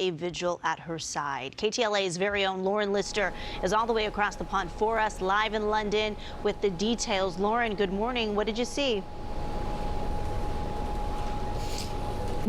a vigil at her side. KTLA's very own Lauren Lister is all the way across the pond for us, live in London with the details. Lauren, good morning. What did you see?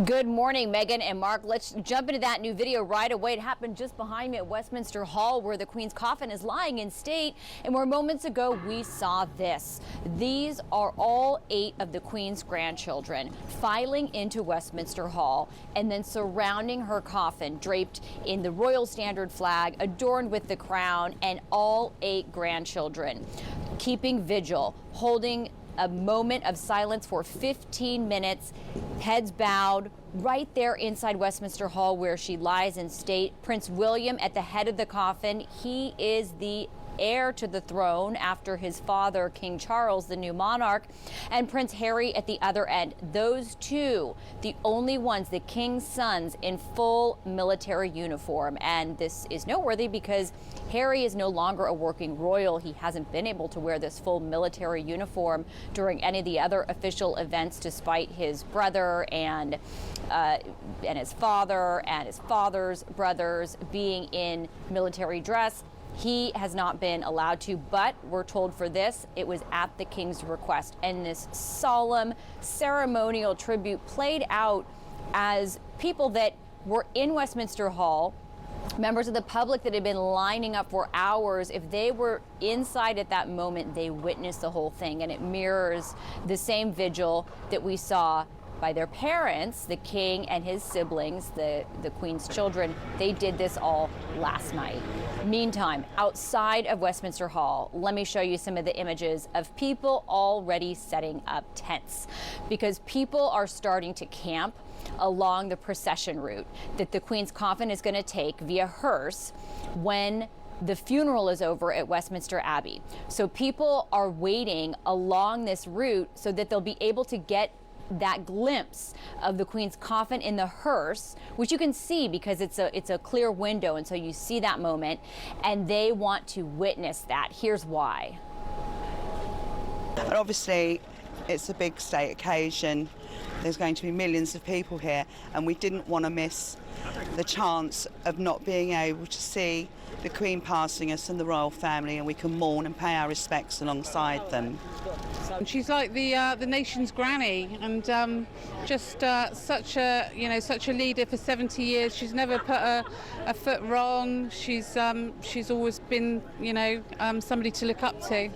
Good morning, Megan and Mark. Let's jump into that new video right away. It happened just behind me at Westminster Hall, where the Queen's coffin is lying in state, and where moments ago we saw this. These are all 8 of the Queen's grandchildren filing into Westminster Hall and then surrounding her coffin, draped in the royal standard flag, adorned with the crown, and all 8 grandchildren keeping vigil, holding a moment of silence for 15 minutes, heads bowed, right there inside Westminster Hall where she lies in state. Prince William at the head of the coffin. He is the heir to the throne after his father, King Charles, the new monarch, and Prince Harry at the other end. Those two, the only ones, the king's sons, in full military uniform. And this is noteworthy because Harry is no longer a working royal. He hasn't been able to wear this full military uniform during any of the other official events, despite his brother and his father and his father's brothers being in military dress. He has not been allowed to, but we're told for this, it was at the king's request. And this solemn ceremonial tribute played out as people that were in Westminster Hall, members of the public that had been lining up for hours, if they were inside at that moment, they witnessed the whole thing. And it mirrors the same vigil that we saw by their parents, the king and his siblings, the Queen's children. They did this all last night. Meantime, outside of Westminster Hall, let me show you some of the images of people already setting up tents, because people are starting to camp along the procession route that the Queen's coffin is going to take via hearse when the funeral is over at Westminster Abbey. So people are waiting along this route so that they'll be able to get that glimpse of the Queen's coffin in the hearse, which you can see because it's a clear window, and so you see that moment, and they want to witness that. Here's why. And obviously, it's a big state occasion. There's going to be millions of people here, and we didn't want to miss the chance of not being able to see the Queen passing us and the royal family, and we can mourn and pay our respects alongside them. She's like the nation's granny, and just such a leader for 70 years. She's never put a foot wrong. She's always been, somebody to look up to.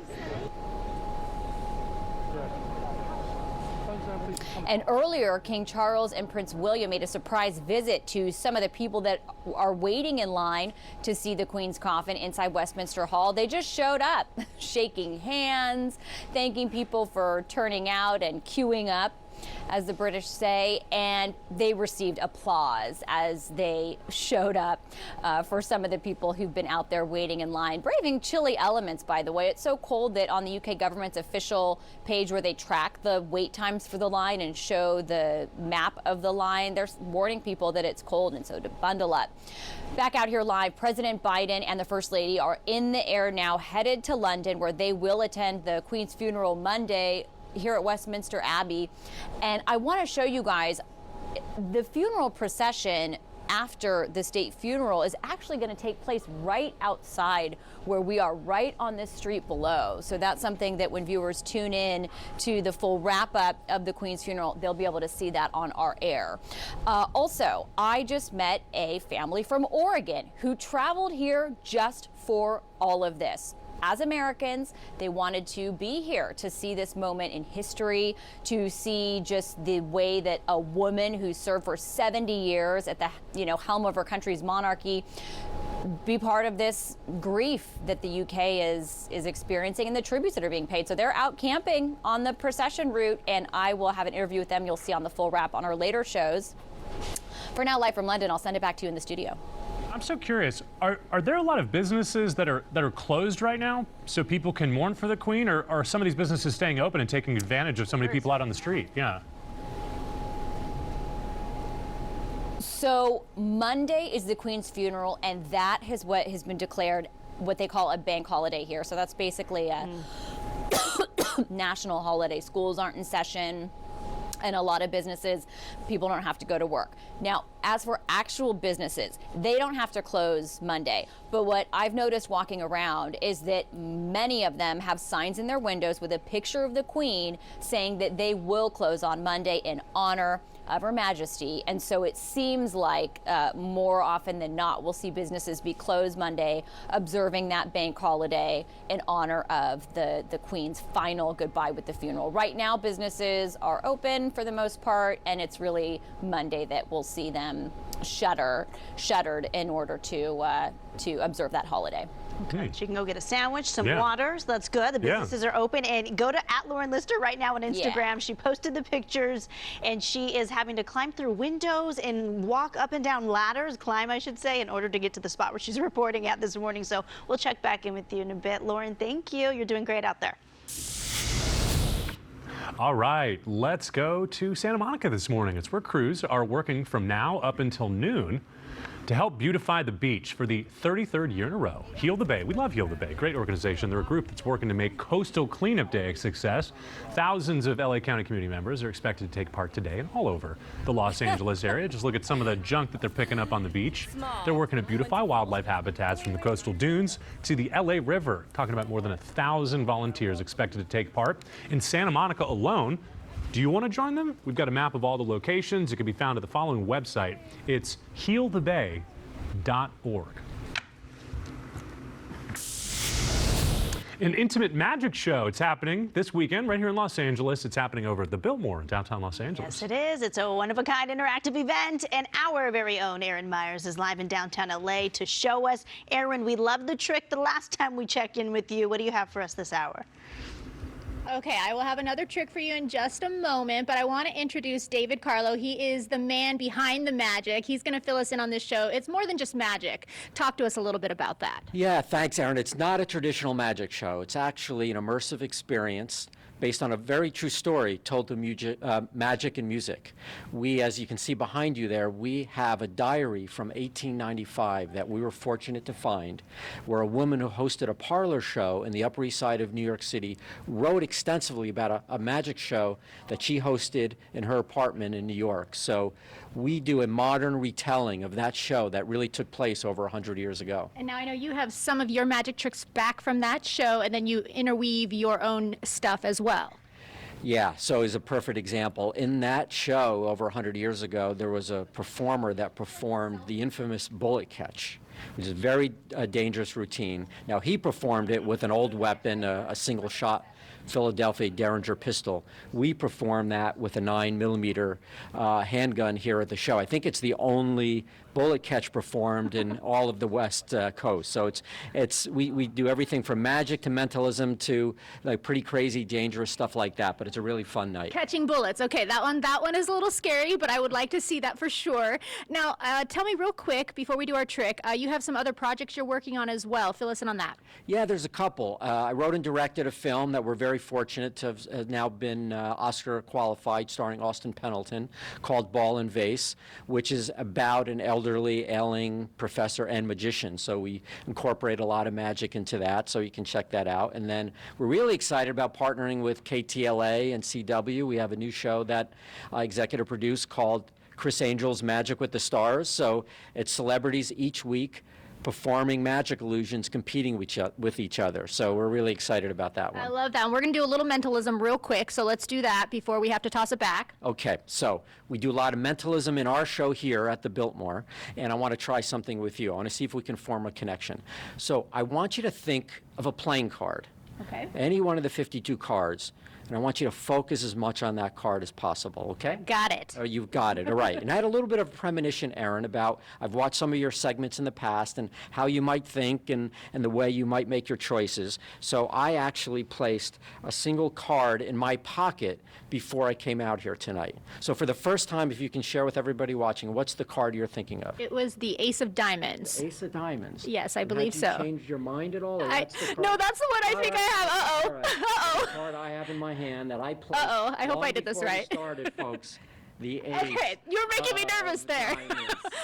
And earlier, King Charles and Prince William made a surprise visit to some of the people that are waiting in line to see the Queen's coffin inside Westminster Hall. They just showed up, shaking hands, thanking people for turning out and queuing up, as the British say, and they received applause as they showed up for some of the people who've been out there waiting in line, braving chilly elements, by the way. It's so cold that on the UK government's official page where they track the wait times for the line and show the map of the line, they're warning people that it's cold and so to bundle up. Back out here live, President Biden and the First Lady are in the air now, headed to London, where they will attend the Queen's funeral Monday here at Westminster Abbey. And I want to show you guys the funeral procession after the state funeral is actually going to take place right outside where we are, right on this street below. So that's something that when viewers tune in to the full wrap up of the Queen's funeral, they'll be able to see that on our air. Also, I just met a family from Oregon who traveled here just for all of this. As Americans, they wanted to be here to see this moment in history, to see just the way that a woman who served for 70 years at the helm of her country's monarchy be part of this grief that the UK is experiencing and the tributes that are being paid. So they're out camping on the procession route, and I will have an interview with them. You'll see on the full wrap on our later shows. For now, live from London, I'll send it back to you in the studio. I'm so curious, are there a lot of businesses that are closed right now so people can mourn for the Queen, or are some of these businesses staying open and taking advantage of so many people out on the street? Yeah. So Monday is the Queen's funeral, and that is what has been declared what they call a bank holiday here. So that's basically a national holiday. Schools aren't in session. And a lot of businesses, people don't have to go to work. Now, as for actual businesses, they don't have to close Monday. But what I've noticed walking around is that many of them have signs in their windows with a picture of the Queen saying that they will close on Monday in honor of Her Majesty. And so it seems like more often than not, we'll see businesses be closed Monday, observing that bank holiday in honor of the Queen's final goodbye with the funeral. Right now, businesses are open for the most part, and it's really Monday that we'll see them shuttered in order to observe that holiday. Okay. She can go get a sandwich, some Yeah. waters. That's good. The businesses are open. And go to @LaurenLister right now on Instagram. Yeah. She posted the pictures, and she is having to climb through windows and walk up and down ladders, climb, I should say, in order to get to the spot where she's reporting at this morning. So we'll check back in with you in a bit. Lauren, thank you. You're doing great out there. All right, let's go to Santa Monica this morning. It's where crews are working from now up until noon to help beautify the beach for the 33rd year in a row. Heal the Bay. We love Heal the Bay. Great organization. They're a group that's working to make Coastal Cleanup Day a success. Thousands of LA County community members are expected to take part today and all over the Los Angeles area. Just look at some of the junk that they're picking up on the beach. They're working to beautify wildlife habitats from the coastal dunes to the LA River. Talking about more than 1,000 volunteers expected to take part. In Santa Monica alone, do you want to join them? We've got a map of all the locations. It can be found at the following website. It's healthebay.org. An intimate magic show. It's happening this weekend right here in Los Angeles. It's happening over at the Biltmore in downtown Los Angeles. Yes, it is. It's a one-of-a-kind interactive event, and our very own Aaron Myers is live in downtown LA to show us. Aaron, we loved the trick the last time we checked in with you. What do you have for us this hour? Okay, I will have another trick for you in just a moment, but I want to introduce David Carlo. He is the man behind the magic. He's going to fill us in on this show. It's more than just magic. Talk to us a little bit about that. Yeah, thanks, Aaron. It's not a traditional magic show. It's actually an immersive experience based on a very true story told through magic and music. We, as you can see behind you there, we have a diary from 1895 that we were fortunate to find, where a woman who hosted a parlor show in the Upper East Side of New York City wrote extensively about a magic show that she hosted in her apartment in New York. So we do a modern retelling of that show that really took place over 100 years ago. And now I know you have some of your magic tricks back from that show, and then you interweave your own stuff as well. Yeah, so as a perfect example, in that show over 100 years ago, there was a performer that performed the infamous bullet catch, which is a very dangerous routine. Now, he performed it with an old weapon, a single-shot Philadelphia Derringer pistol. We perform that with a 9mm handgun here at the show. I think it's the only bullet catch performed in all of the West Coast. So we do everything from magic to mentalism to like pretty crazy, dangerous stuff like that. But it's a really fun night. Catching bullets. Okay, that one is a little scary, but I would like to see that for sure. Now, tell me real quick before we do our trick. You have some other projects you're working on as well. Fill us in on that. Yeah, there's a couple. I wrote and directed a film that we're very fortunate to have now been Oscar qualified, starring Austin Pendleton, called Ball and Vase, which is about an elderly, ailing professor and magician. So we incorporate a lot of magic into that, so you can check that out. And then we're really excited about partnering with KTLA and CW. We have a new show that I executive produced called Chris Angel's Magic with the Stars. So it's celebrities each week performing magic illusions, competing with each other. So we're really excited about that one. I love that. And we're going to do a little mentalism real quick, so let's do that before we have to toss it back. Okay, so we do a lot of mentalism in our show here at the Biltmore, and I want to try something with you. I want to see if we can form a connection. So I want you to think of a playing card. Okay. Any one of the 52 cards, and I want you to focus as much on that card as possible, okay? Got it. Oh, you've got it, all right. And I had a little bit of premonition, Aaron, about, I've watched some of your segments in the past and how you might think and the way you might make your choices. So I actually placed a single card in my pocket before I came out here tonight. So for the first time, if you can share with everybody watching, what's the card you're thinking of? It was the Ace of Diamonds. Ace of Diamonds. Yes, I believe Have so. you changed your mind at all? Or I, that's the card? no, that's the one I think I have. Uh-oh. All right. Uh-oh. The card I have in my hand that I placed. Uh-oh. I hope long I did this before we right. started, folks. The ace. Okay, you're making me nervous there.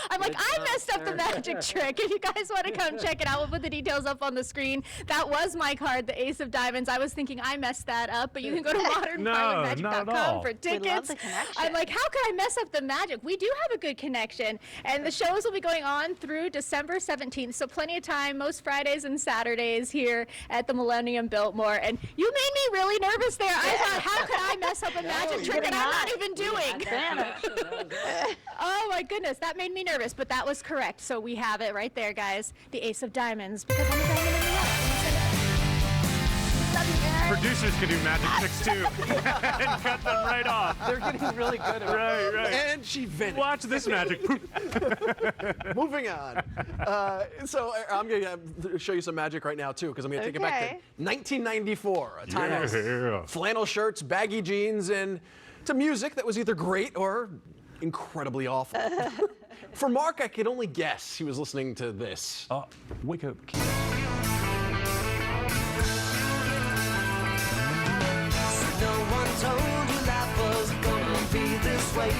I'm like, I messed up the magic trick. If you guys want to come check it out, we'll put the details up on the screen. That was my card, the Ace of Diamonds. I was thinking I messed that up, but you can go to modernparlormagic.com for tickets. We love the connection. I'm like, how could I mess up the magic? We do have a good connection. And the shows will be going on through December 17th, so plenty of time, most Fridays and Saturdays here at the Millennium Biltmore. And you made me really nervous there. I thought, how could I mess up a magic trick that I'm not even doing? Oh my goodness, that made me nervous, but that was correct. So we have it right there, guys. The Ace of Diamonds, because I'm a diamond in the rough. Love you, guys. Producers can do magic tricks too and cut them right off. They're getting really good at it. Right. And she vanished. Watch this magic. Moving on. So I'm going to show you some magic right now, too, because I'm going to take it back to 1994, a time Yeah. of flannel shirts, baggy jeans, and to music that was either great or incredibly awful. For Mark, I could only guess he was listening to this. Wake up. No one told you life was gonna be this way.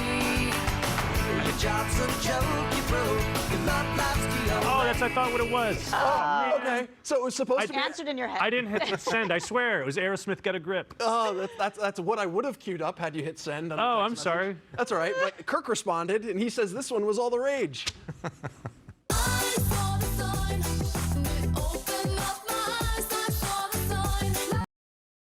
Your job's a joke, you broke. Your love life's beyond. Oh, that's I thought what it was. Okay, so it was supposed to be. Answered in your head. I didn't hit send. I swear it was Aerosmith. Get a grip. Oh, that's what I would have queued up had you hit send. On the Oh, text I'm message. sorry. That's all right. But Kirk responded, and he says this one was all the rage.